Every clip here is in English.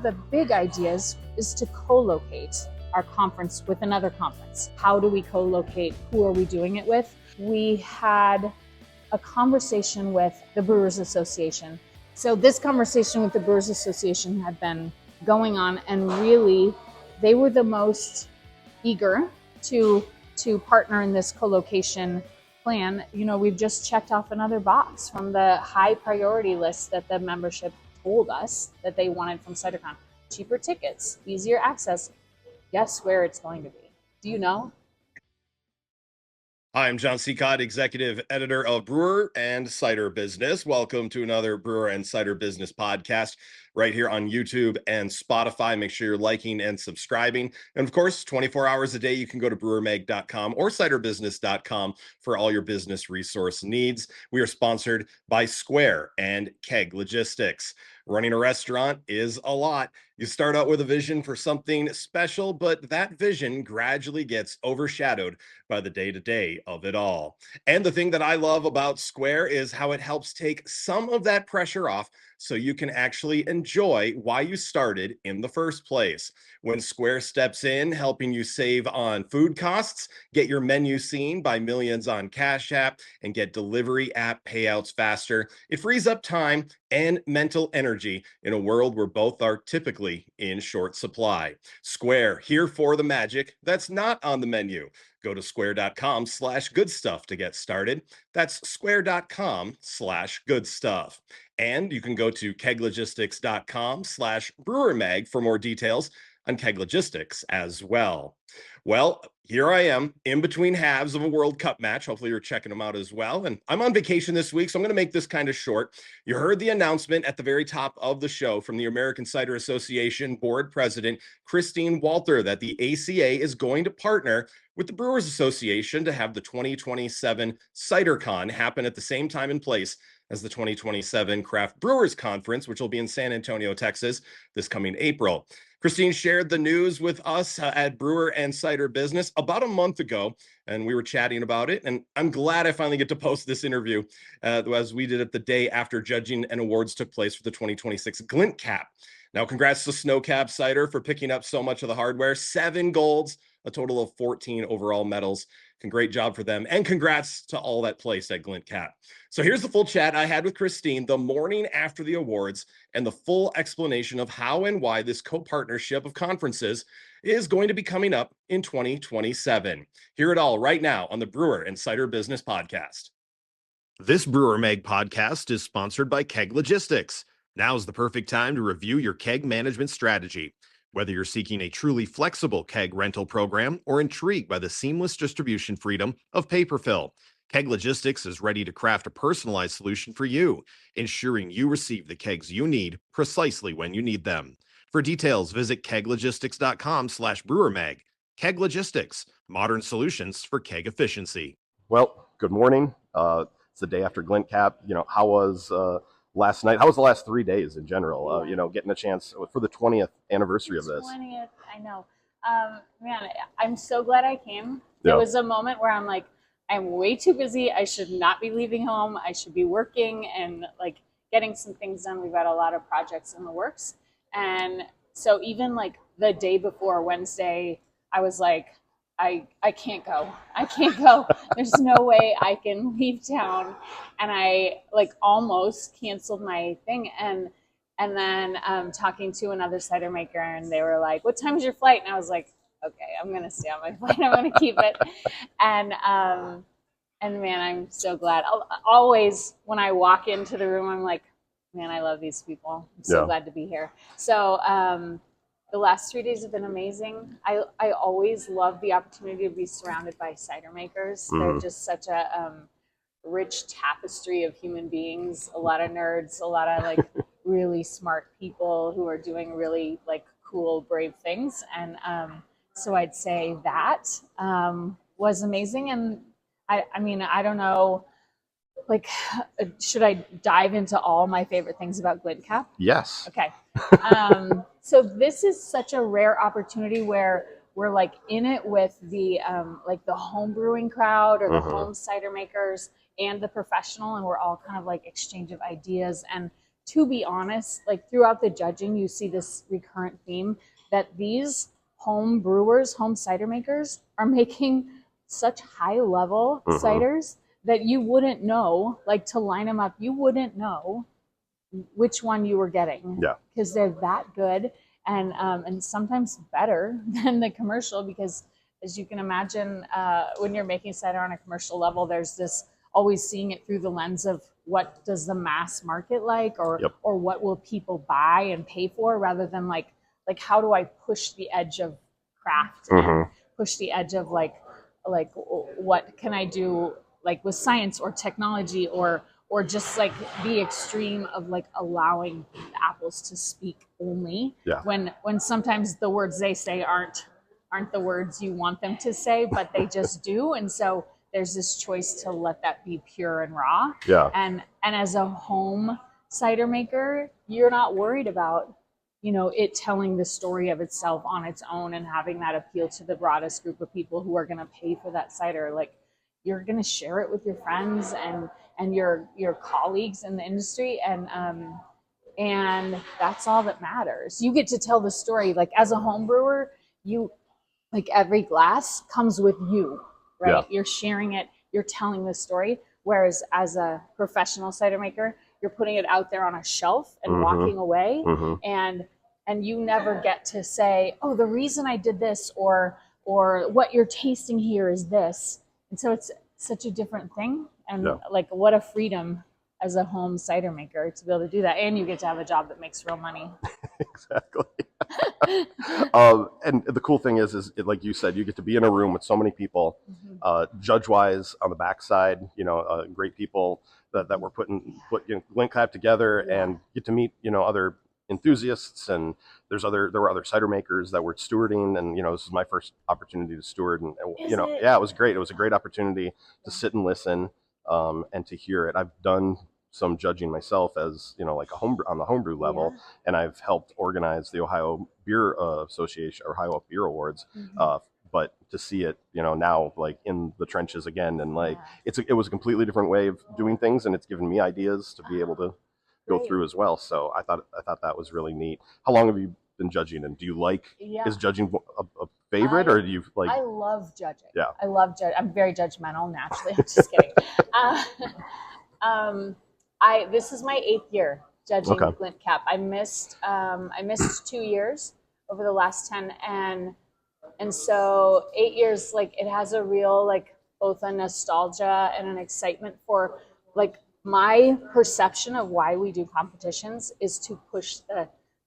the big ideas is to co-locate our conference with another conference. How do we co-locate? Who are we doing it with? We had a conversation with the Brewers Association. So this conversation with the Brewers Association had been going on, and really they were the most eager to partner in this co-location plan. You know, we've just checked off another box from the high priority list that the membership told us that they wanted from CiderCon. Cheaper tickets, easier access. Guess where it's going to be? Do you know? Hi, I'm John Sicotte, Executive Editor of Brewer and Cider Business. Welcome to another Brewer and Cider Business podcast right here on YouTube and Spotify. Make sure you're liking and subscribing. And of course, 24 hours a day, you can go to brewermag.com or ciderbusiness.com for all your business resource needs. We are sponsored by Square and Keg Logistics. Running a restaurant is a lot. You start out with a vision for something special, but that vision gradually gets overshadowed by the day-to-day of it all. And the thing that I love about Square is how it helps take some of that pressure off so you can actually enjoy why you started in the first place. When Square steps in, helping you save on food costs, get your menu seen by millions on Cash App, and get delivery app payouts faster, it frees up time and mental energy in a world where both are typically in short supply. Square, here for the magic that's not on the menu. Go to square.com/goodstuff to get started. That's square.com/goodstuff. And you can go to keglogistics.com/brewermag for more details on Keg Logistics as well. Well, here I am in between halves of a World Cup match. Hopefully you're checking them out as well. And I'm on vacation this week, so I'm going to make this kind of short. You heard the announcement at the very top of the show from the American Cider Association Board President, Christine Walter, that the ACA is going to partner with the Brewers Association to have the 2027 CiderCon happen at the same time and place as the 2027 Craft Brewers Conference, which will be in San Antonio, Texas, this coming April. Christine shared the news with us at Brewer and Cider Business about a month ago, and we were chatting about it. And I'm glad I finally get to post this interview as we did it the day after judging and awards took place for the 2026 GLINTCAP. Now, congrats to Snowcap Cider for picking up so much of the hardware, 7 golds, a total of 14 overall medals. Great job for them. And congrats to all that placed at GLINTCAP. So here's the full chat I had with Christine the morning after the awards and the full explanation of how and why this co-partnership of conferences is going to be coming up in 2027. Hear it all right now on the Brewer and Cider Business Podcast. This Brewer Mag Podcast is sponsored by Keg Logistics. Now's the perfect time to review your keg management strategy. Whether you're seeking a truly flexible keg rental program or intrigued by the seamless distribution freedom of paper fill, Keg Logistics is ready to craft a personalized solution for you, ensuring you receive the kegs you need precisely when you need them. For details, visit keglogistics.com/brewermag. Keg Logistics, modern solutions for keg efficiency. Well, good morning. It's the day after GLINTCAP. How was last night? How was the last 3 days in general? Getting a chance for the 20th anniversary of this. 20th, I know. Man, I'm so glad I came. There was a moment where I'm like, I'm way too busy. I should not be leaving home. I should be working and like getting some things done. We've got a lot of projects in the works. And so even like the day before Wednesday, I was like, I can't go. I can't go. There's no way I can leave town. And I like almost canceled my thing. And then talking to another cider maker, and they were like, what time is your flight? And I was like, okay, I'm going to stay on my flight. I'm going to keep it. And man, I'm so glad. Always when I walk into the room, I'm like, man, I love these people. I'm so glad to be here. So the last 3 days have been amazing. I always love the opportunity to be surrounded by cider makers. Mm-hmm. They're just such a rich tapestry of human beings, a lot of nerds, a lot of like really smart people who are doing really like cool, brave things. And so I'd say that was amazing. And I mean, I don't know, like, should I dive into all my favorite things about GLINTCAP? Yes. Okay. So this is such a rare opportunity where we're like in it with the like the home brewing crowd or the home cider makers and the professional, and we're all kind of like exchange of ideas. And to be honest, like throughout the judging, you see this recurrent theme that these home brewers, home cider makers are making such high level ciders that you wouldn't know, like to line them up, you wouldn't know which one you were getting. Yeah. Because they're that good and sometimes better than the commercial, because as you can imagine, when you're making cider on a commercial level, there's this always seeing it through the lens of what does the mass market like, or what will people buy and pay for, rather than like how do I push the edge of craft and push the edge of like what can I do like with science or technology, or just like the extreme of like allowing the apples to speak only when sometimes the words they say aren't the words you want them to say, but they just do. And so there's this choice to let that be pure and raw. Yeah. And as a home cider maker, you're not worried about, you know, it telling the story of itself on its own and having that appeal to the broadest group of people who are going to pay for that cider. Like, you're going to share it with your friends and your colleagues in the industry, and that's all that matters. You get to tell the story. Like, as a home brewer, you, like, every glass comes with you, right? Yeah. You're sharing it, you're telling the story. Whereas as a professional cider maker, you're putting it out there on a shelf and walking away, and you never get to say, oh, the reason I did this, or what you're tasting here is this. And so it's such a different thing. And like, what a freedom as a home cider maker to be able to do that. And you get to have a job that makes real money. Exactly. And the cool thing is like you said, you get to be in a room with so many people, judge-wise on the backside, you know, great people that were put GLINTCAP together, and get to meet, you know, other enthusiasts, and there were other cider makers that were stewarding, and, you know, this is my first opportunity to steward, and you know, it was great. It was a great opportunity to sit and listen, and to hear it. I've done some judging myself, as, you know, like on the homebrew level, and I've helped organize the Ohio Beer Association, or Ohio Beer Awards. But to see it, you know, now, like, in the trenches again, and like it was a completely different way of doing things, and it's given me ideas to be able to go through as well. So I thought that was really neat. How long have you been judging, and do you like, is judging a favorite, or do you like? I love judging. Yeah, I love judging. I'm very judgmental naturally. I'm just kidding. This is my 8th year judging GLINTCAP. I missed 2 years over the last 10, and so 8 years, like, it has a real, like, both a nostalgia and an excitement for, like, my perception of why we do competitions is to push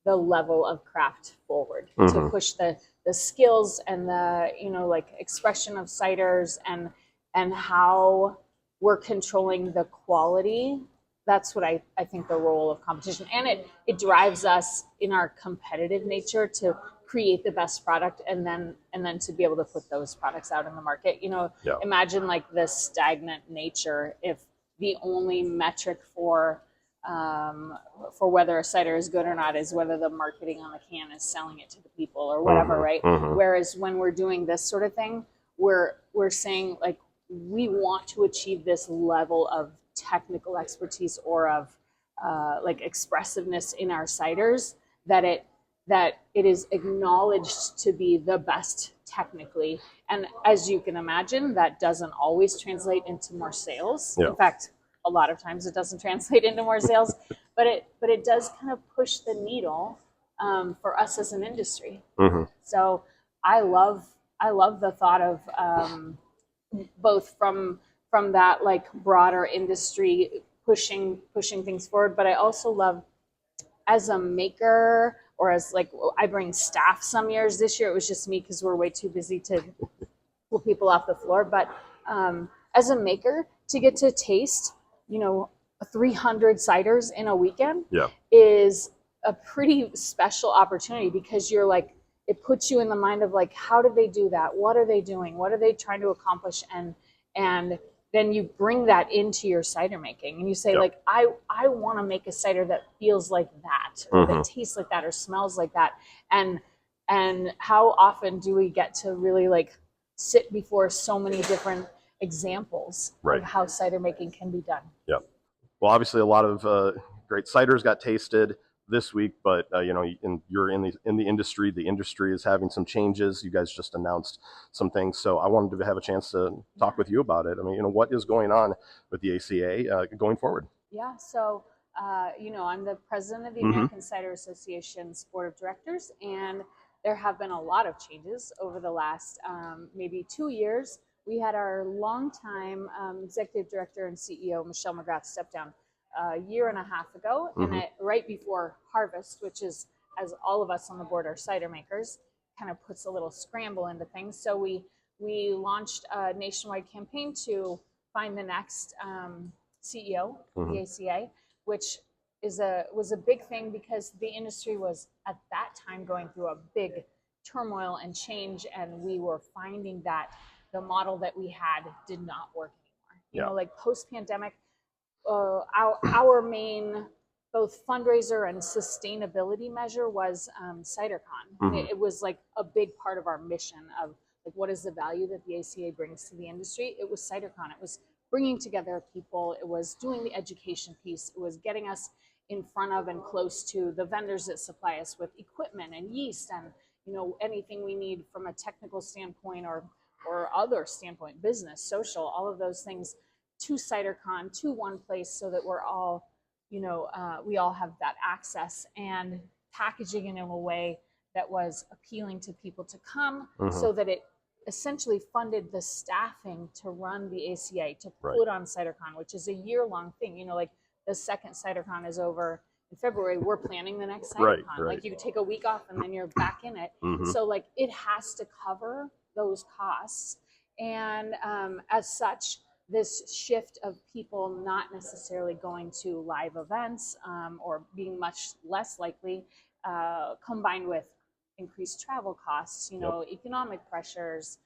the level of craft forward, to push the skills and the, you know, like, expression of ciders, and how we're controlling the quality. That's what I think the role of competition, and it drives us in our competitive nature to create the best product, and then to be able to put those products out in the market. You know, imagine like the stagnant nature if the only metric for whether a cider is good or not is whether the marketing on the can is selling it to the people or whatever, right? Whereas when we're doing this sort of thing, we're saying, like, we want to achieve this level of technical expertise or of like expressiveness in our ciders that it is acknowledged to be the best technically. And as you can imagine, that doesn't always translate into more sales. In fact, a lot of times it doesn't translate into more sales, but it does kind of push the needle for us as an industry. So I love the thought of both from that, like, broader industry pushing things forward, but I also love, as a maker, or as, like, I bring staff some years. This year it was just me because we're way too busy to pull people off the floor, but as a maker, to get to taste, you know, 300 ciders in a weekend is a pretty special opportunity, because you're like, it puts you in the mind of, like, how did they do that? What are they doing? What are they trying to accomplish? And then you bring that into your cider making, and you say, like, I want to make a cider that feels like that, or that tastes like that, or smells like that. And how often do we get to really, like, sit before so many different examples of how cider making can be done? Well, obviously a lot of great ciders got tasted this week, but you're in the industry. The industry is having some changes. You guys just announced some things, so I wanted to have a chance to talk with you about it. I mean, what is going on with the ACA going forward? Yeah, so I'm the president of the American Cider Association's board of directors, and there have been a lot of changes over the last maybe 2 years. We had our longtime executive director and CEO, Michelle McGrath, step down a year and a half ago, and right before harvest, which is, as all of us on the board are cider makers, kind of puts a little scramble into things. So we launched a nationwide campaign to find the next CEO for the ACA, which was a big thing because the industry was at that time going through a big turmoil and change, and we were finding that the model that we had did not work anymore. You know, like post-pandemic, our main both fundraiser and sustainability measure was CiderCon. It was like a big part of our mission of like, what is the value that the ACA brings to the industry? It was CiderCon. It was bringing together people. It was doing the education piece. It was getting us in front of and close to the vendors that supply us with equipment and yeast and anything we need from a technical standpoint or other standpoint, business, social, all of those things to CiderCon, to one place, so that we're all, we all have that access, and packaging it in a way that was appealing to people to come, so that it essentially funded the staffing to run the ACA, to put on CiderCon, which is a year-long thing. Like the second CiderCon is over in February, we're planning the next CiderCon. Like you take a week off and then you're back in it. So like it has to cover those costs. And as such, this shift of people not necessarily going to live events or being much less likely, combined with increased travel costs, economic pressures.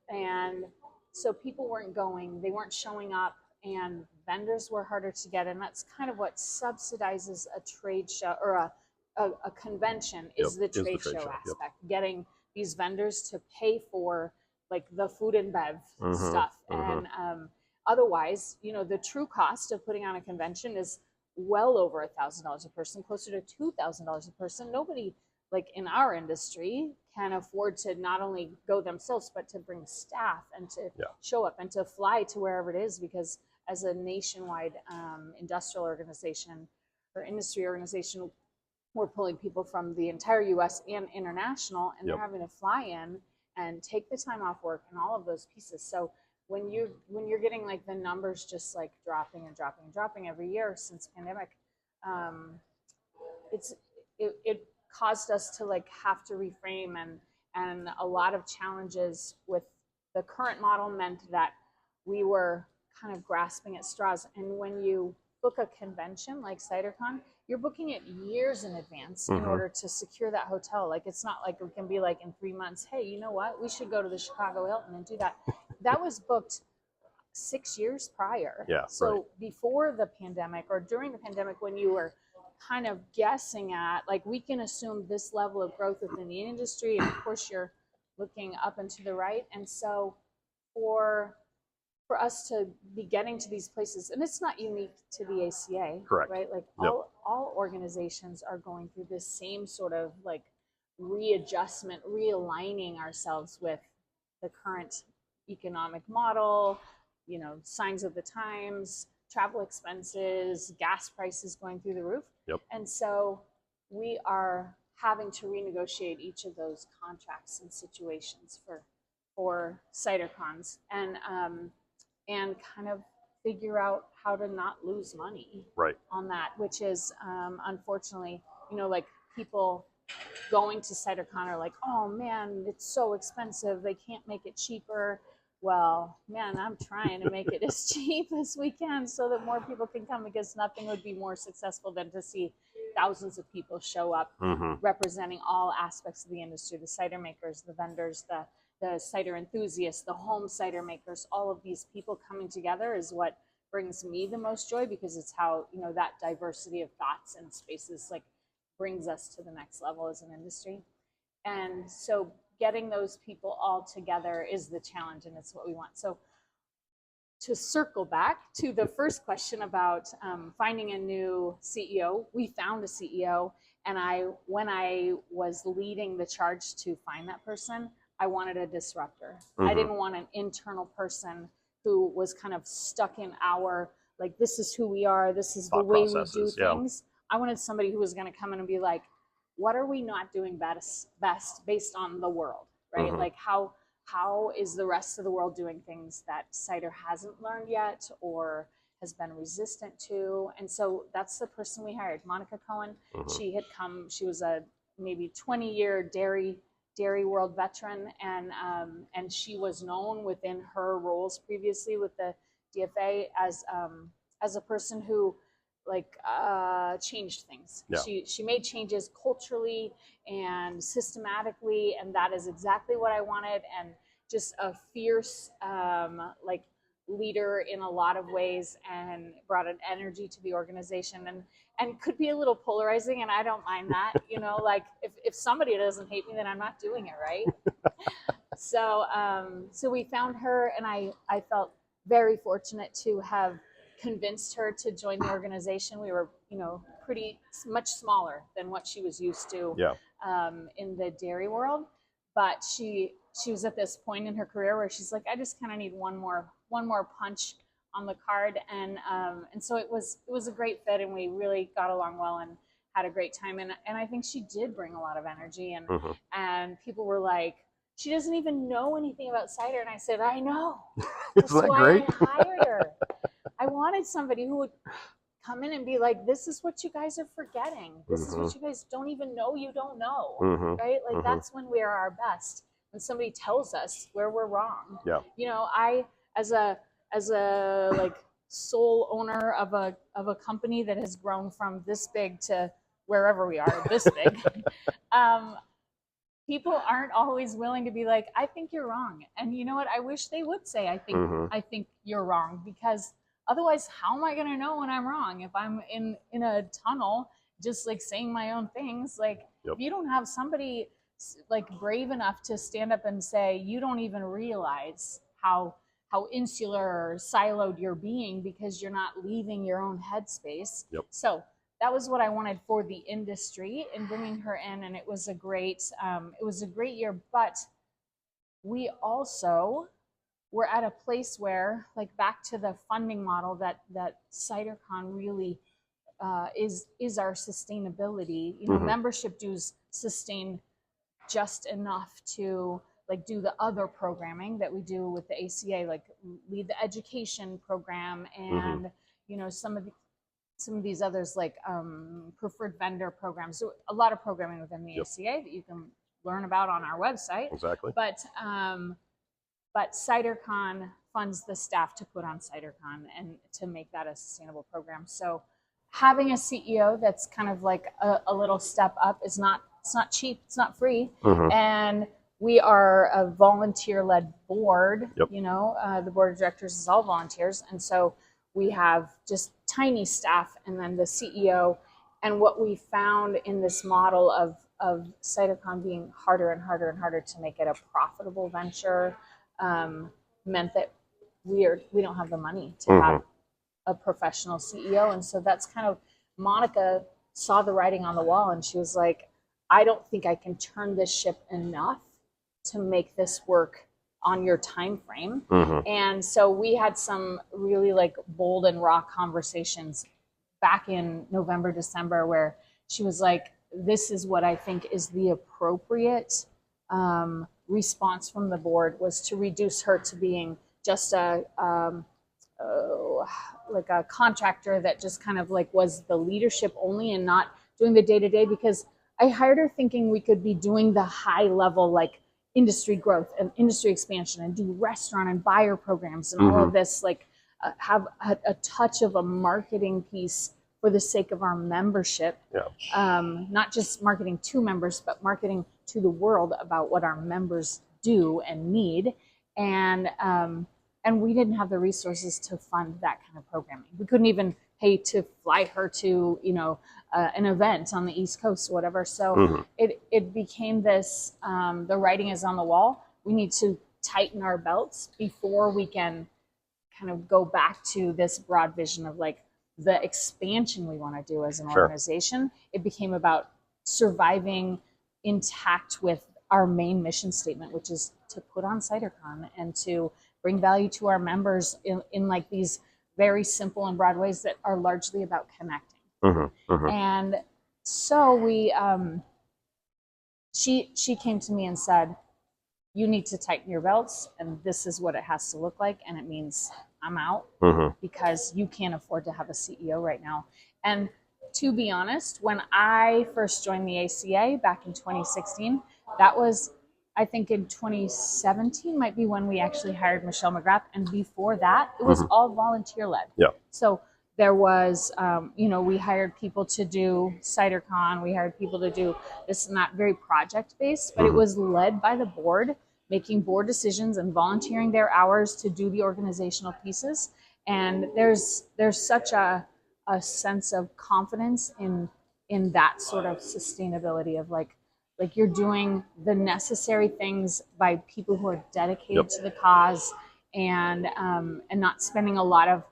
And so people weren't going, they weren't showing up, and vendors were harder to get. And that's kind of what subsidizes a trade show or a convention is the trade show aspect, getting these vendors to pay for like the food and bev stuff. And otherwise, the true cost of putting on a convention is well over $1,000 a person, closer to $2,000 a person. Nobody like in our industry can afford to not only go themselves, but to bring staff and to show up and to fly to wherever it is, because as a nationwide industrial organization or industry organization, we're pulling people from the entire US and international, and they're having to fly in and take the time off work and all of those pieces. So when you're getting like the numbers just like dropping and dropping and dropping every year since pandemic, it caused us to like have to reframe, and a lot of challenges with the current model meant that we were kind of grasping at straws. And when you book a convention like CiderCon, you're booking it years in advance in order to secure that hotel. Like it's not like it can be like in 3 months, hey, you know what, we should go to the Chicago Hilton and do that. That was booked 6 years prior. So before the pandemic or during the pandemic, when you were kind of guessing at like, we can assume this level of growth within the industry, and of course you're looking up and to the right. And so for us to be getting to these places, and it's not unique to the ACA, right? Like all organizations are going through this same sort of like readjustment, realigning ourselves with the current economic model, signs of the times, travel expenses, gas prices going through the roof. And so we are having to renegotiate each of those contracts and situations for CiderCons, and kind of figure out how to not lose money on that, which is unfortunately, like people going to CiderCon are like, oh man, it's so expensive, they can't make it cheaper. Well, man, I'm trying to make it as cheap as we can so that more people can come, because nothing would be more successful than to see thousands of people show up representing all aspects of the industry, the cider makers, the vendors, the cider enthusiasts, the home cider makers. All of these people coming together is what brings me the most joy, because it's how, that diversity of thoughts and spaces like brings us to the next level as an industry. And so getting those people all together is the challenge, and it's what we want. So to circle back to the first question about finding a new CEO, we found a CEO, and when I was leading the charge to find that person, I wanted a disruptor. I didn't want an internal person who was kind of stuck in our, like, this is who we are, this is the way we do things. I wanted somebody who was going to come in and be like, what are we not doing best based on the world, right? Like, how is the rest of the world doing things that cider hasn't learned yet or has been resistant to? And so that's the person we hired, Monica Cohen. She had come, she was a maybe 20-year dairy world veteran, and she was known within her roles previously with the DFA as a person who changed things. She made changes culturally and systematically, and that is exactly what I wanted. And just a fierce leader in a lot of ways, and brought an energy to the organization, and could be a little polarizing, and I don't mind that. Like, if somebody doesn't hate me, then I'm not doing it right. So we found her, and I felt very fortunate to have convinced her to join the organization. We were, pretty much smaller than what she was used to in the dairy world. But she was at this point in her career where she's like, I just kind of need one more punch on the card, and so it was a great fit, and we really got along well and had a great time. And I think she did bring a lot of energy, and people were like, she doesn't even know anything about cider. And I said, I know. That's Isn't that why great? I hired her. I wanted somebody who would come in and be like, this is what you guys are forgetting. This is what you guys don't even know you don't know, right? Like, that's when we are our best, when somebody tells us where we're wrong. I, as a like sole owner of a company that has grown from this big to wherever we are, this big, people aren't always willing to be like, I think you're wrong. And you know what? I wish they would say, I think you're wrong, because otherwise, how am I going to know when I'm wrong? If I'm in a tunnel, just like saying my own things, like if you don't have somebody like brave enough to stand up and say, you don't even realize how insular or siloed you're being because you're not leaving your own headspace. So that was what I wanted for the industry in bringing her in, and it was a great year. But we also were at a place where, like, back to the funding model that CiderCon really is our sustainability. Membership dues sustain just enough to like do the other programming that we do with the ACA, like lead the education program, and some of these others, like preferred vendor programs. So a lot of programming within the ACA that you can learn about on our website. Exactly. But CiderCon funds the staff to put on CiderCon and to make that a sustainable program. So having a CEO that's kind of like a little step up is not, it's not cheap, it's not free. And we are a volunteer-led board. The board of directors is all volunteers. And so we have just tiny staff and then the CEO. And what we found in this model of CiderCon being harder and harder and harder to make it a profitable venture meant that we don't have the money to have a professional CEO. And so that's kind of, Monica saw the writing on the wall, and she was like, I don't think I can turn this ship enough to make this work on your time frame. And so we had some really like bold and raw conversations back in November, December, where she was like, this is what I think is the appropriate response from the board, was to reduce her to being just like a contractor that just kind of like was the leadership only and not doing the day-to-day, because I hired her thinking we could be doing the high level like industry growth and industry expansion and do restaurant and buyer programs and all of this, like have a touch of a marketing piece for the sake of our membership. Not just marketing to members, but marketing to the world about what our members do and need. And we didn't have the resources to fund that kind of programming. We couldn't even pay to fly her to, an event on the East Coast or whatever. So it became this, the writing is on the wall. We need to tighten our belts before we can kind of go back to this broad vision of like the expansion we want to do as an organization, it became about surviving intact with our main mission statement, which is to put on CiderCon and to bring value to our members in like these very simple and broad ways that are largely about connecting. And so we, she came to me and said, you need to tighten your belts, and this is what it has to look like, and it means I'm out because you can't afford to have a CEO right now. And to be honest, when I first joined the ACA back in 2016, that was, I think in 2017 might be when we actually hired Michelle McGrath. And before that, it was all volunteer led. Yeah. So there was, we hired people to do CiderCon. We hired people to do this, not very project based, but it was led by the board, making board decisions and volunteering their hours to do the organizational pieces. And there's such a sense of confidence in that sort of sustainability of like you're doing the necessary things by people who are dedicated to the cause, and not spending a lot of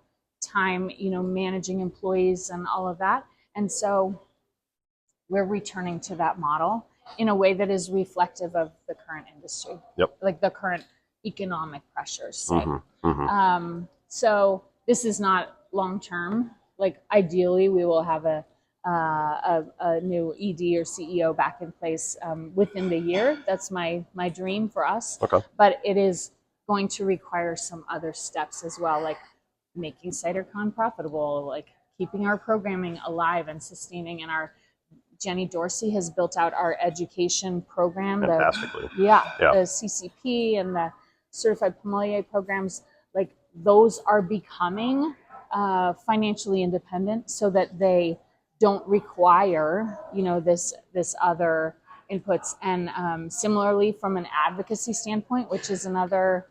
time, managing employees and all of that. And so we're returning to that model in a way that is reflective of the current industry, like the current economic pressures. So this is not long-term. Like ideally we will have a new ED or CEO back in place within the year. That's my dream for us. But it is going to require some other steps as well, like making CiderCon profitable, like keeping our programming alive and sustaining. And Jenny Dorsey has built out our education program. Fantastically. The CCP and the Certified Sommelier programs, like those are becoming financially independent so that they don't require, this other inputs. And similarly, from an advocacy standpoint, which is another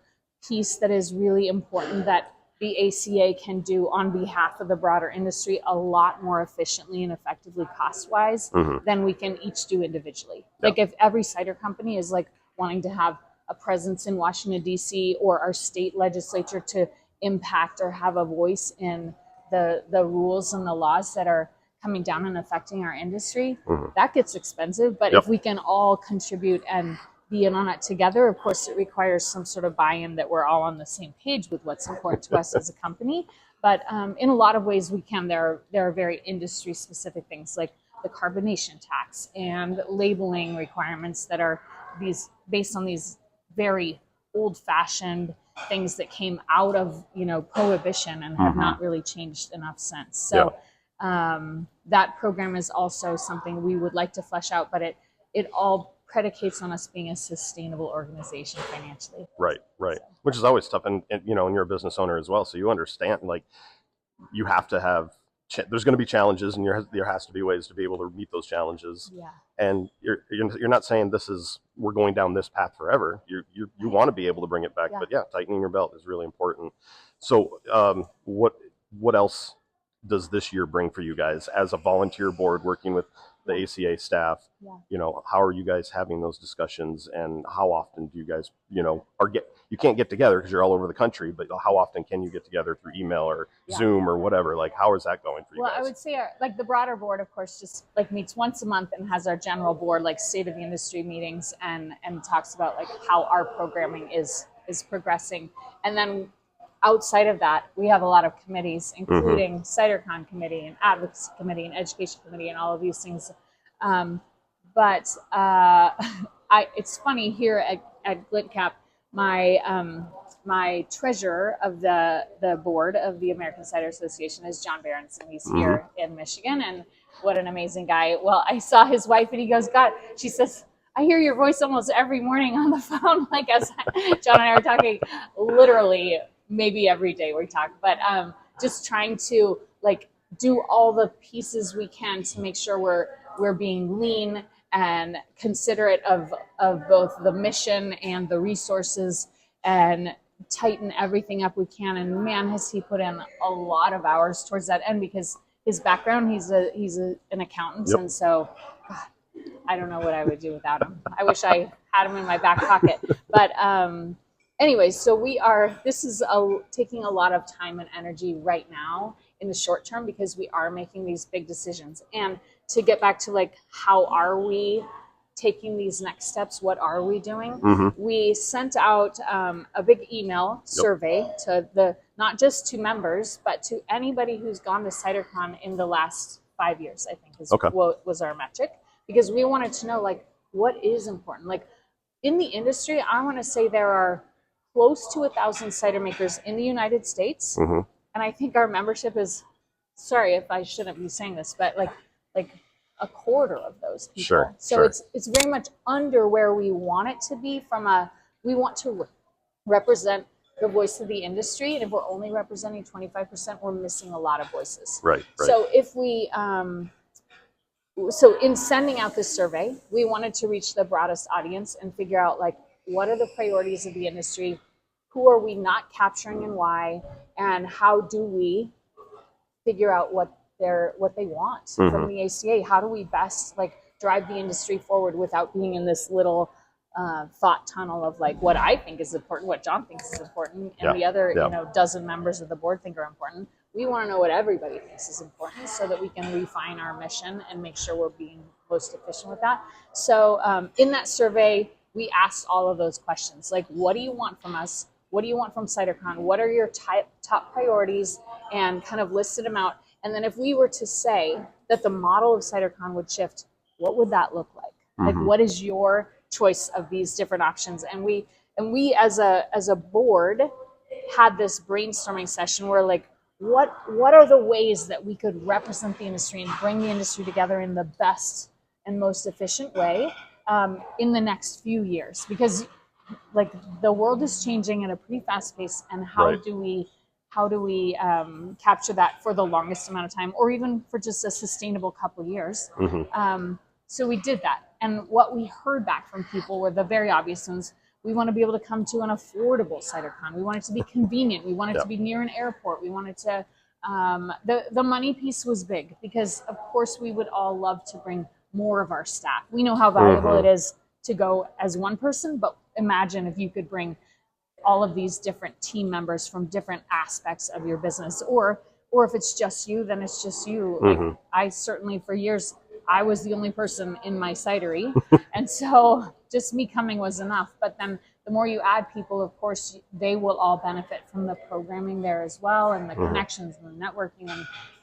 piece that is really important that the ACA can do on behalf of the broader industry a lot more efficiently and effectively cost-wise than we can each do individually. Like if every cider company is like wanting to have a presence in Washington, D.C., or our state legislature to impact or have a voice in the rules and the laws that are coming down and affecting our industry, that gets expensive. But if we can all contribute and be in on it together, of course it requires some sort of buy-in that we're all on the same page with what's important to us as a company. But in a lot of ways we can. There are very industry specific things like the carbonation tax and labeling requirements that are based on these very old-fashioned things that came out of prohibition and have not really changed enough since. So that program is also something we would like to flesh out, but it all predicates on us being a sustainable organization financially. Right. Which is always tough, and you're a business owner as well, so you understand like you have to have. There's going to be challenges, and there has to be ways to be able to meet those challenges. And you're not saying we're going down this path forever. You want to be able to bring it back, but tightening your belt is really important. So what else does this year bring for you guys as a volunteer board working with the ACA staff? How are you guys having those discussions, and how often do you guys, you can't get together because you're all over the country, but how often can you get together through email or Zoom or whatever? Like, how is that going for you guys? Well, I would say the broader board, of course, just like meets once a month and has our general board, like state of the industry meetings and talks about like how our programming is progressing. And then outside of that, we have a lot of committees, including CiderCon committee and advocacy committee and education committee and all of these things. But it's funny here at GLINTCAP, my treasurer of the board of the American Cider Association is John Behrens, and he's here in Michigan. And what an amazing guy. Well, I saw his wife and he goes, God, she says, I hear your voice almost every morning on the phone, like as John and I are talking, literally maybe every day we talk, but just trying to like do all the pieces we can to make sure we're being lean and considerate of both the mission and the resources, and tighten everything up we can. And man, has he put in a lot of hours towards that end, because his background, he's an accountant, and so God, I don't know what I would do without him. I wish I had him in my back pocket, but anyways, so this is taking a lot of time and energy right now in the short term because we are making these big decisions. And to get back to like, how are we taking these next steps? What are we doing? We sent out a big email survey to not just to members, but to anybody who's gone to CiderCon in the last 5 years, I think is what was our metric, because we wanted to know like, what is important? Like in the industry, I want to say there are close to 1,000 cider makers in the United States. And I think our membership is, sorry if I shouldn't be saying this, but like a quarter of those people. So it's very much under where we want it to be we want to represent the voice of the industry. And if we're only representing 25%, we're missing a lot of voices. Right. So if we, so in sending out this survey, we wanted to reach the broadest audience and figure out like, what are the priorities of the industry? Who are we not capturing and why? And how do we figure out what they want from the ACA? How do we best like drive the industry forward without being in this little thought tunnel of like what I think is important, what John thinks is important, and the other dozen members of the board think are important. We want to know what everybody thinks is important so that we can refine our mission and make sure we're being most efficient with that. So in that survey, we asked all of those questions, like, what do you want from us? What do you want from CiderCon? What are your top priorities? And kind of listed them out. And then if we were to say that the model of CiderCon would shift, what would that look like? Like, what is your choice of these different options? And we as a board had this brainstorming session where like, what are the ways that we could represent the industry and bring the industry together in the best and most efficient way in the next few years? Because like the world is changing at a pretty fast pace, and how do we capture that for the longest amount of time, or even for just a sustainable couple of years? So we did that. And what we heard back from people were the very obvious ones. We want to be able to come to an affordable CiderCon. We want it to be convenient. We want it to be near an airport. We wanted to, the money piece was big because of course we would all love to bring more of our staff. We know how valuable it is to go as one person, but imagine if you could bring all of these different team members from different aspects of your business, or if it's just you, then it's just you. Like I certainly for years, I was the only person in my cidery. And so just me coming was enough. But then the more you add people, of course, they will all benefit from the programming there as well, and the connections and the networking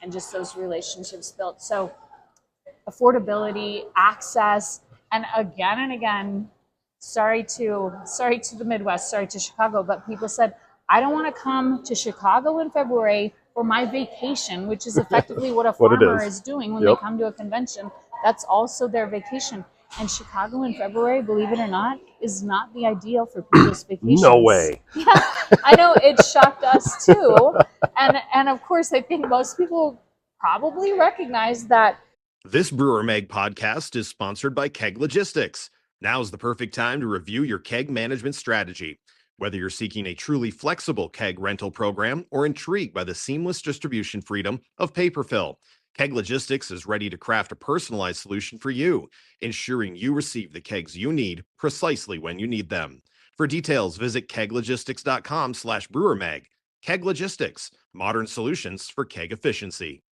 and just those relationships built. So affordability, access, and again, sorry to the Midwest, sorry to Chicago, but people said, I don't want to come to Chicago in February for my vacation, which is effectively what a farmer is doing when they come to a convention. That's also their vacation. And Chicago in February, believe it or not, is not the ideal for people's vacations. No way. Yeah, I know, it shocked us too. And of course, I think most people probably recognize that. This Brewer Mag podcast is sponsored by Keg Logistics. Now's the perfect time to review your keg management strategy. Whether you're seeking a truly flexible keg rental program or intrigued by the seamless distribution freedom of paper fill, Keg Logistics is ready to craft a personalized solution for you, ensuring you receive the kegs you need precisely when you need them. For details, visit keglogistics.com/brewermag. Keg Logistics, modern solutions for keg efficiency.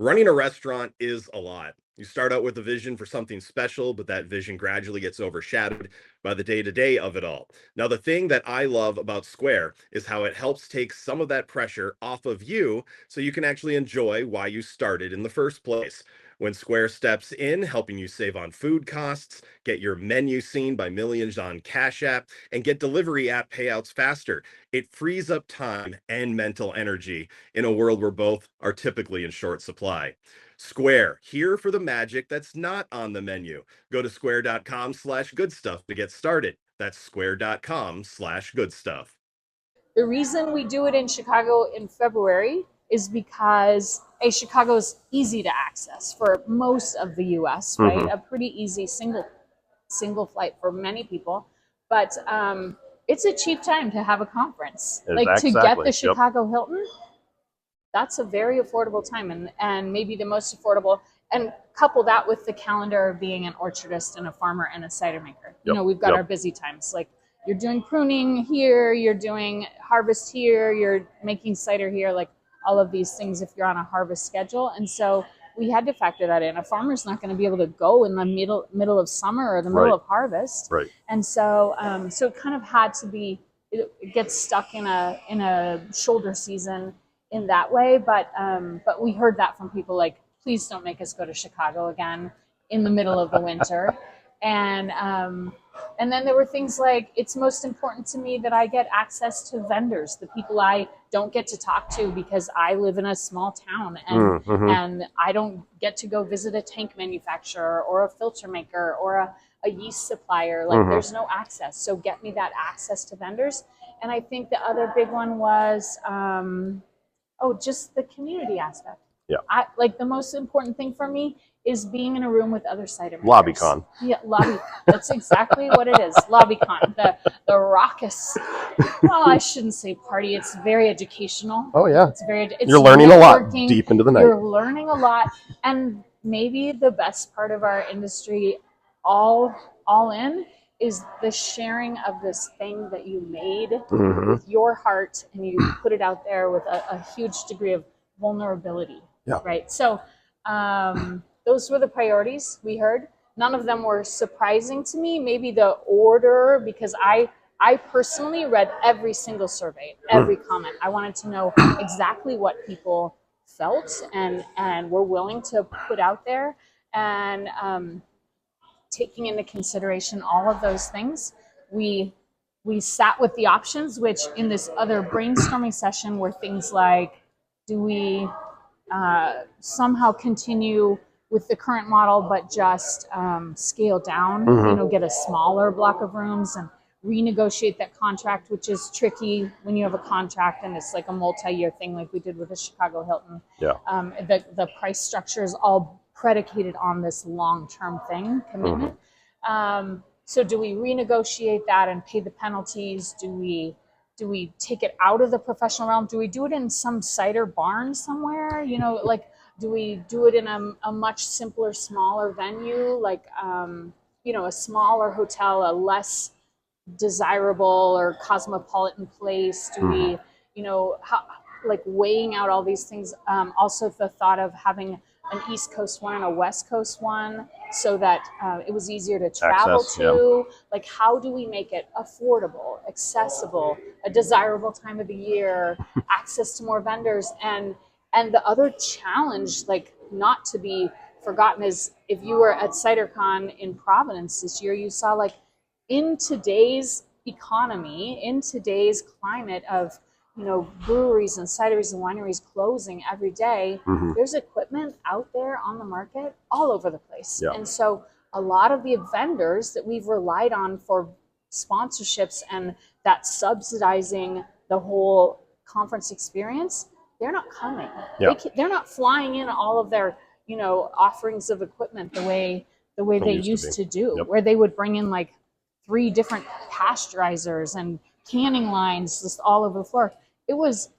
Running a restaurant is a lot. You start out with a vision for something special, but that vision gradually gets overshadowed by the day-to-day of it all. Now, the thing that I love about Square is how it helps take some of that pressure off of you so you can actually enjoy why you started in the first place. When Square steps in, helping you save on food costs, get your menu seen by millions on Cash App, and get delivery app payouts faster, it frees up time and mental energy in a world where both are typically in short supply. Square, here for the magic that's not on the menu. Go to square.com/goodstuff to get started. That's square.com/goodstuff. The reason we do it in Chicago in February is because Chicago's easy to access for most of the U.S., right? A pretty easy single flight for many people, but it's a cheap time to have a conference. To get the Chicago Hilton, that's a very affordable time, and maybe the most affordable. And couple that with the calendar of being an orchardist and a farmer and a cider maker. You know, we've got our busy times. Like you're doing pruning here, you're doing harvest here, you're making cider here, like all of these things if you're on a harvest schedule. And so we had to factor that in. A farmer's not going to be able to go in the middle of summer or the middle of harvest. Right. And so so it kind of had to be, it gets stuck in a shoulder season in that way. But we heard that from people like, please don't make us go to Chicago again in the middle of the winter. And then there were things like, it's most important to me that I get access to vendors, the people I don't get to talk to because I live in a small town and I don't get to go visit a tank manufacturer or a filter maker or a yeast supplier. Like there's no access. So get me that access to vendors. And I think the other big one was, just the community aspect. Yeah. Like the most important thing for me is being in a room with other cider makers. LobbyCon. Yeah, lobby. That's exactly what it is. LobbyCon. The raucous. Well, I shouldn't say party. It's very educational. Oh yeah. You're learning a lot deep into the night. You're learning a lot, and maybe the best part of our industry, all in, is the sharing of this thing that you made with your heart, and you put it out there with a huge degree of vulnerability. Yeah. Right. So. Those were the priorities we heard. None of them were surprising to me. Maybe the order, because I personally read every single survey, every comment. I wanted to know exactly what people felt and were willing to put out there. And taking into consideration all of those things, we sat with the options, which in this other brainstorming session were things like, do we somehow continue with the current model, but just scale down, get a smaller block of rooms and renegotiate that contract, which is tricky when you have a contract and it's like a multi-year thing like we did with the Chicago Hilton. Yeah. The price structure is all predicated on this long-term commitment. So do we renegotiate that and pay the penalties? Do we take it out of the professional realm? Do we do it in some cider barn somewhere? Do we do it in a much simpler, smaller venue, like, a smaller hotel, a less desirable or cosmopolitan place? Do we, weighing out all these things? Also the thought of having an East Coast one and a West Coast one so that it was easier to travel to. Yeah. Like, how do we make it affordable, accessible, a desirable time of the year, access to more vendors? And the other challenge, like not to be forgotten, is if you were at CiderCon in Providence this year, you saw like in today's economy, in today's climate of, breweries and cideries and wineries closing every day, there's equipment out there on the market all over the place. Yeah. And so a lot of the vendors that we've relied on for sponsorships and that subsidizing the whole conference experience, they're not coming. Yeah. They're not flying in all of their, offerings of equipment the way they used to do, where they would bring in like 3 different pasteurizers and canning lines just all over the floor. It was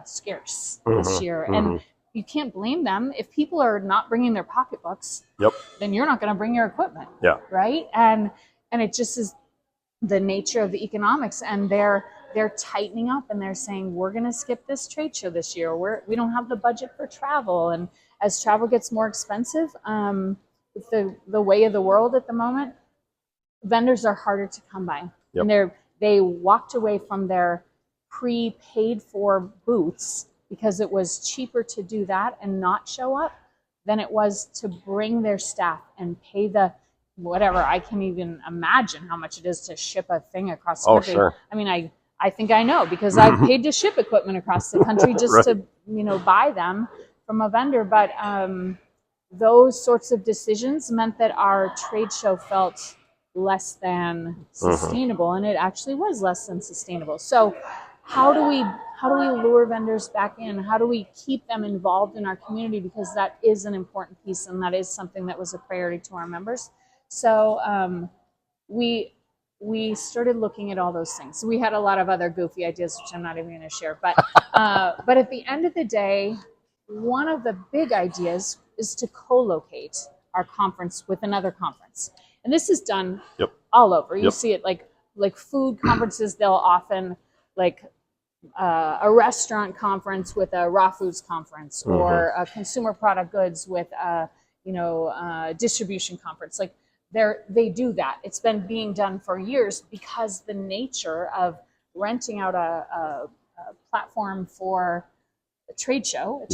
scarce this year, and you can't blame them. If people are not bringing their pocketbooks, then you're not going to bring your equipment. Yeah. Right. And it just is the nature of the economics, and they're tightening up and they're saying, we're going to skip this trade show this year. We don't have the budget for travel. And as travel gets more expensive, with the way of the world at the moment, vendors are harder to come by. Yep. And they walked away from their prepaid for booths because it was cheaper to do that and not show up than it was to bring their staff and pay the whatever. I can't even imagine how much it is to ship a thing across the country. Sure. I mean, I think I know because I paid to ship equipment across the country just to, buy them from a vendor. But those sorts of decisions meant that our trade show felt less than sustainable, and it actually was less than sustainable. So how do we lure vendors back in? How do we keep them involved in our community? Because that is an important piece, and that is something that was a priority to our members. So we started looking at all those things. So we had a lot of other goofy ideas, which I'm not even going to share. But at the end of the day, one of the big ideas is to co-locate our conference with another conference. And this is done all over. You see it like like food conferences, they'll often like a restaurant conference with a raw foods conference, or a consumer product goods with a distribution conference. Like they do that. It's been being done for years because the nature of renting out a platform for a trade show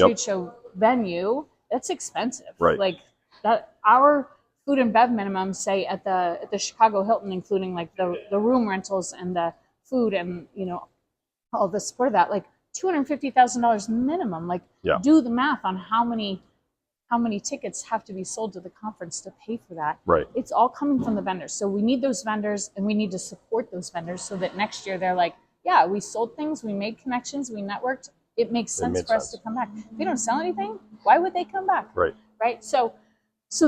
venue, that's expensive. Right. Like that, our food and bev minimum, say at the Chicago Hilton, including like the room rentals and the food and all the support of that, like $250,000 minimum. Like do the math on how many tickets have to be sold to the conference to pay for that. Right. It's all coming from the vendors. So we need those vendors, and we need to support those vendors so that next year they're like, yeah, we sold things, we made connections, we networked. It makes sense for us to come back. If we don't sell anything, why would they come back? Right. Right. So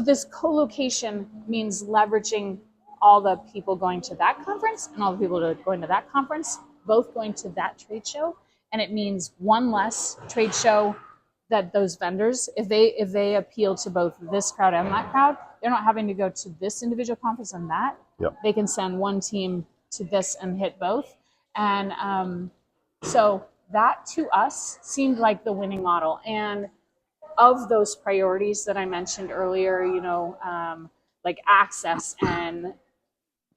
this co-location means leveraging all the people going to that conference and all the people going to that conference, both going to that trade show. And it means one less trade show that those vendors, if they appeal to both this crowd and that crowd, they're not having to go to this individual conference and that. Yep. They can send one team to this and hit both. And so that to us seemed like the winning model. And of those priorities that I mentioned earlier, like access and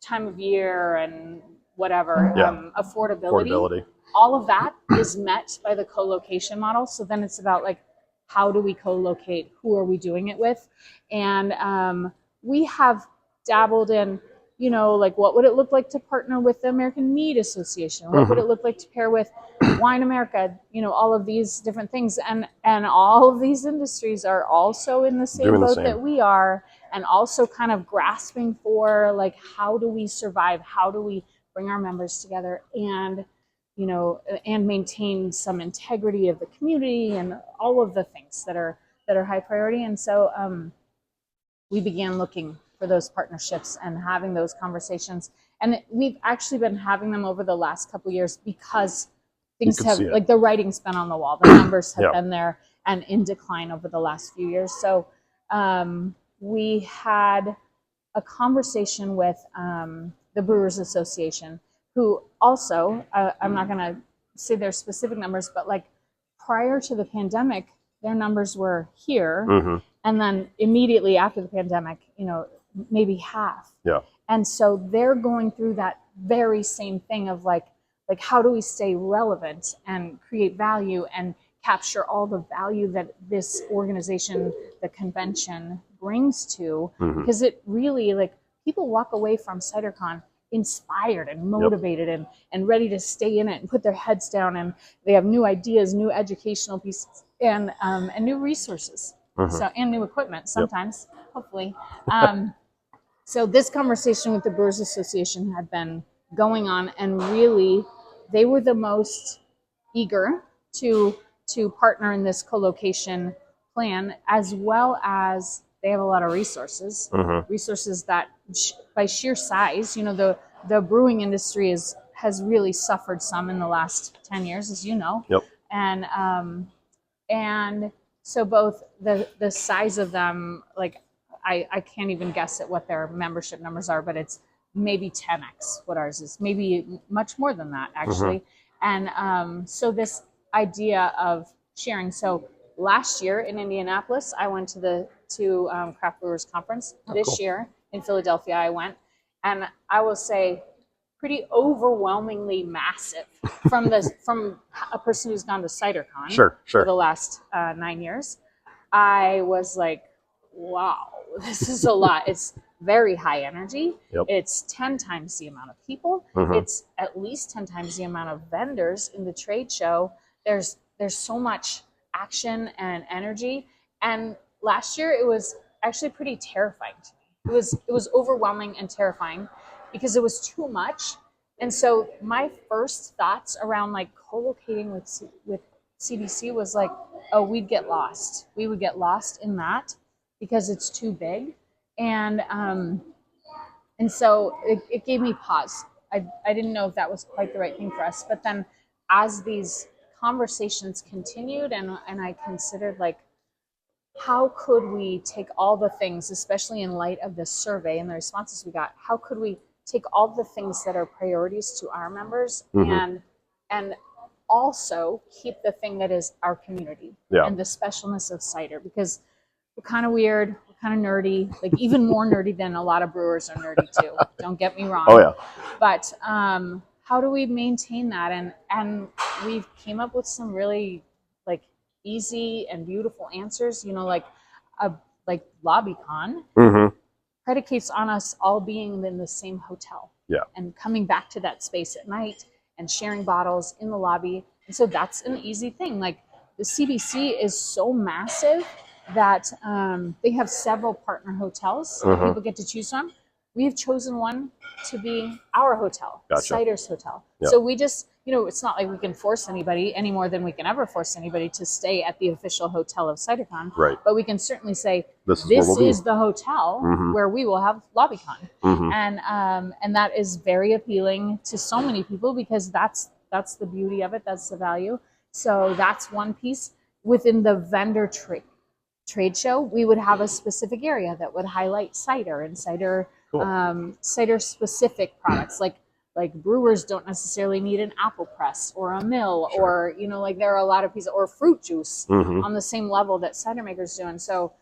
time of year and whatever, affordability, all of that is met by the co-location model. So then it's about like, how do we co-locate? Who are we doing it with? And we have dabbled in, like what would it look like to partner with the American Mead Association? What would it look like to pair with Wine America? All of these different things. And all of these industries are also in the same boat that we are, and also kind of grasping for like, how do we survive? How do we bring our members together and maintain some integrity of the community and all of the things that are high priority. And so we began looking for those partnerships and having those conversations. And we've actually been having them over the last couple of years because things have, like, the writing's been on the wall. The numbers have been there and in decline over the last few years. So we had a conversation with the Brewers Association, who also, I'm not going to say their specific numbers, but like prior to the pandemic, their numbers were here. And then immediately after the pandemic, maybe half. Yeah. And so they're going through that very same thing of like how do we stay relevant and create value and capture all the value that this organization, the convention, brings to, because it really, like, people walk away from CiderCon inspired and motivated and ready to stay in it and put their heads down, and they have new ideas, new educational pieces, and new resources, so, and new equipment sometimes, hopefully. So this conversation with the Brewers Association had been going on, and really they were the most eager to partner in this co-location plan, as well as they have a lot of resources, resources that by sheer size, the brewing industry has really suffered some in the last 10 years, as you know. And so both the size of them, like, I can't even guess at what their membership numbers are, but it's maybe 10x what ours is, maybe much more than that, actually. And so this idea of sharing. So last year in Indianapolis, I went to the Craft Brewers Conference. This year in Philadelphia, I went, and I will say pretty overwhelmingly massive from a person who's gone to CiderCon for the last 9 years. I was like, wow, this is a lot. It's very high energy. It's 10 times the amount of people. It's at least 10 times the amount of vendors in the trade show. There's so much action and energy. And last year it was actually pretty terrifying to me. It was overwhelming and terrifying because it was too much. And so my first thoughts around like co-locating with CBC was like, oh, we'd get lost. We would get lost in that because it's too big. And so it gave me pause. I didn't know if that was quite the right thing for us. But then as these conversations continued and I considered, like, how could we take all the things, especially in light of this survey and the responses we got, how could we take all the things that are priorities to our members and also keep the thing that is our community and the specialness of cider, because we're kind of weird, we're kind of nerdy, like even more nerdy than a lot of brewers are nerdy too. Don't get me wrong. Oh yeah. But how do we maintain that? And we've came up with some really like easy and beautiful answers. You know, like LobbyCon predicates on us all being in the same hotel and coming back to that space at night and sharing bottles in the lobby. And so that's an easy thing. Like the CBC is so massive that they have several partner hotels that people get to choose from. We've chosen one to be our hotel, Cider's hotel. So we just, you know, it's not like we can force anybody any more than we can ever force anybody to stay at the official hotel of CiderCon. Right. But we can certainly say, this we'll is the hotel where we will have LobbyCon. And that is very appealing to so many people, because that's the beauty of it. That's the value. So that's one piece. Within the vendor trade show, we would have a specific area that would highlight cider and cider cider specific products. Like brewers don't necessarily need an apple press or a mill or, you know, like there are a lot of pieces, or fruit juice on the same level that cider makers do. And so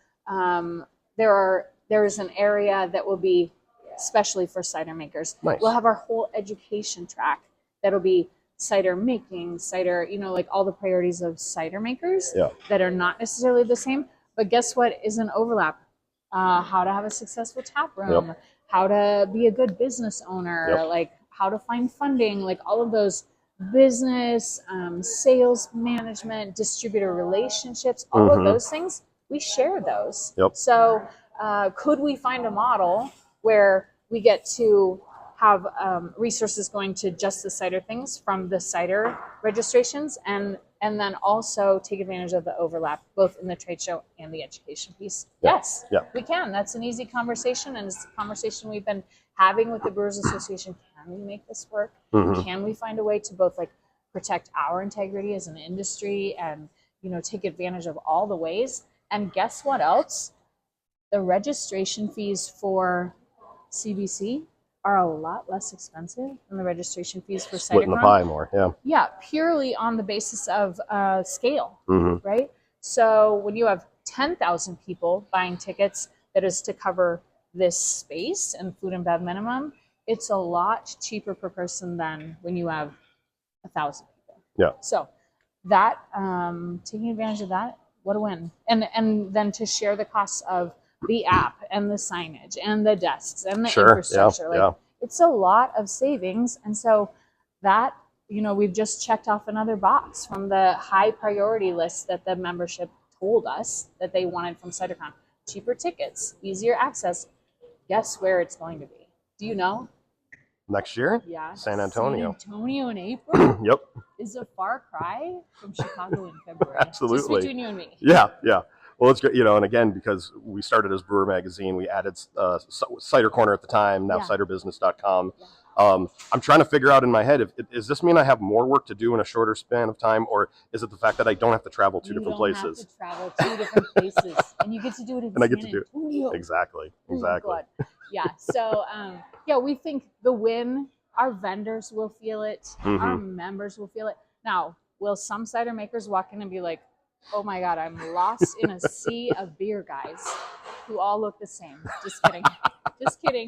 there is an area that will be especially for cider makers. We'll have our whole education track that'll be cider making, cider, you know, like all the priorities of cider makers that are not necessarily the same. But guess what is an overlap? How to have a successful tap room, how to be a good business owner, like how to find funding, like all of those business, sales management, distributor relationships, all of those things, we share those. So could we find a model where we get to have resources going to just the cider things from the cider registrations, and then also take advantage of the overlap both in the trade show and the education piece? Yes, we can. That's an easy conversation, and it's a conversation we've been having with the Brewers Association. Can we make this work? Can we find a way to both like protect our integrity as an industry and, you know, take advantage of all the ways? And guess what else? The registration fees for CBC are a lot less expensive than the registration fees for CiderCon. Splitting the pie more, Yeah, purely on the basis of scale, right? So when you have 10,000 people buying tickets that is to cover this space and food and bev minimum, it's a lot cheaper per person than when you have 1,000 people. So that, taking advantage of that, what a win. And then to share the costs of the app and the signage and the desks and the infrastructure. It's a lot of savings. And so that, you know, we've just checked off another box from the high priority list that the membership told us that they wanted from CiderCon. Cheaper tickets, easier access. Guess where it's going to be? Do you know? Next year? Yeah. San Antonio. San Antonio in April? Yep. Is a far cry from Chicago in February. Absolutely. Just between you and me. Yeah. Well, it's good, you know, and again, because we started as Brewer Magazine, we added Cider Corner at the time, now ciderbusiness.com. I'm trying to figure out in my head, does this mean I have more work to do in a shorter span of time, or is it the fact that I don't have to travel two different places? You don't have to travel two different places, and you get to do it in San Antonio. Exactly. Yeah, so we think the win, our vendors will feel it, our members will feel it. Now, will some cider makers walk in and be like, oh my God, I'm lost in a sea of beer guys who all look the same? Just kidding. Just kidding.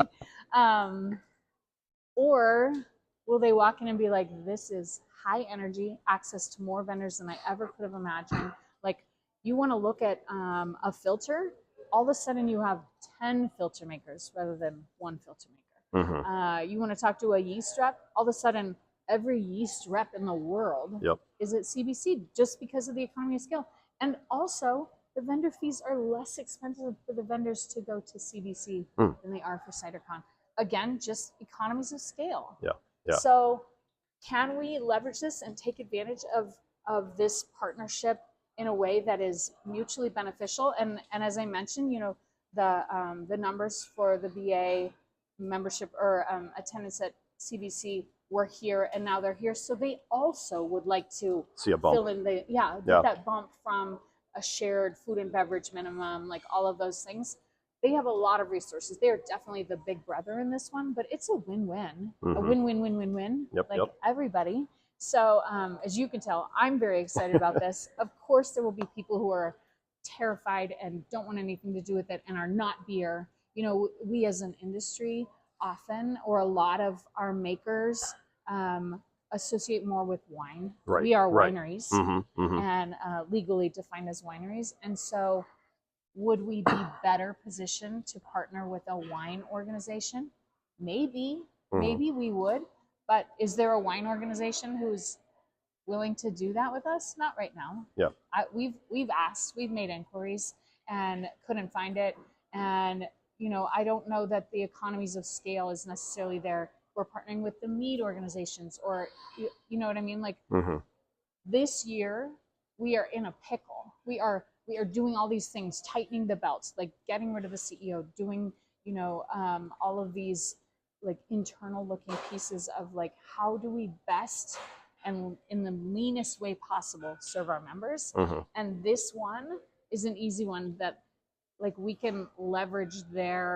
Or will they walk in and be like, this is high energy, access to more vendors than I ever could have imagined. Like, you want to look at a filter, all of a sudden you have 10 filter makers rather than one filter maker. You want to talk to a yeast rep, all of a sudden every yeast rep in the world is at CBC just because of the economy of scale. And also, the vendor fees are less expensive for the vendors to go to CBC than they are for CiderCon. Again, just economies of scale. So can we leverage this and take advantage of this partnership in a way that is mutually beneficial? And as I mentioned, you know, the numbers for the BA membership or attendance at CBC were here, and now they're here. So they also would like to see a bump. Fill in get that bump from a shared food and beverage minimum, like all of those things. they have a lot of resources. They are definitely the big brother in this one, but it's a win-win, a win-win-win-win-win, like everybody. So as you can tell, I'm very excited about this. Of course, there will be people who are terrified and don't want anything to do with it and are not beer. You know, we as an industry often, or a lot of our makers associate more with wine. We are wineries and legally defined as wineries. And so would we be better positioned to partner with a wine organization? Maybe we would, but is there a wine organization who's willing to do that with us? Not right now. Yeah. We've asked, we've made inquiries and couldn't find it. And, you know, I don't know that the economies of scale is necessarily there. We're partnering with the meat organizations, or, you know what I mean? Like this year we are in a pickle. We are doing all these things, tightening the belts, like getting rid of the CEO, doing, you know, all of these like internal looking pieces of like, how do we best and in the leanest way possible serve our members? And this one is an easy one that like we can leverage their